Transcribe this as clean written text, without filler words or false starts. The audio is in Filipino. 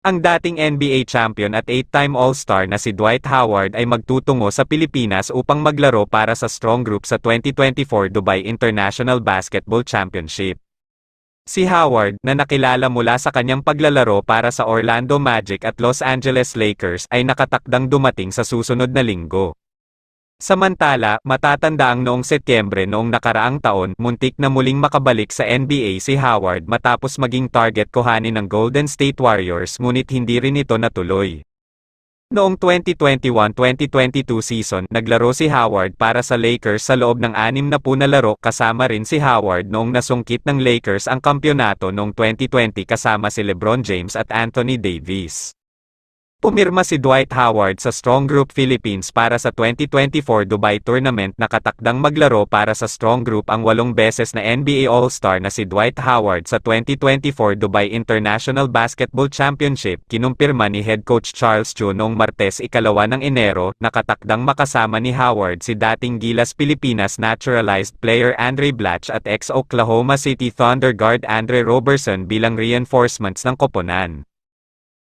Ang dating NBA champion at 8-time All-Star na si Dwight Howard ay magtutungo sa Pilipinas upang maglaro para sa Strong Group sa 2024 Dubai International Basketball Championship. Si Howard, na nakilala mula sa kanyang paglalaro para sa Orlando Magic at Los Angeles Lakers, ay nakatakdang dumating sa susunod na linggo. Samantala, matatandaang noong Setyembre noong nakaraang taon, muntik na muling makabalik sa NBA si Howard matapos maging target kuhanin ng Golden State Warriors, ngunit hindi rin ito natuloy. Noong 2021-2022 season, naglaro si Howard para sa Lakers sa loob ng 60 na laro, kasama rin si Howard noong nasungkit ng Lakers ang kampyonato noong 2020 kasama si LeBron James at Anthony Davis. Pumirma si Dwight Howard sa Strong Group Philippines para sa 2024 Dubai Tournament. Nakatakdang maglaro para sa Strong Group ang 8 beses na NBA All-Star na si Dwight Howard sa 2024 Dubai International Basketball Championship. Kinumpirma ni Head Coach Charles Chu noong Martes 2 ng Enero, nakatakdang makasama ni Howard si dating Gilas Pilipinas naturalized player Andre Blatch at ex-Oklahoma City Thunder guard Andre Roberson bilang reinforcements ng koponan.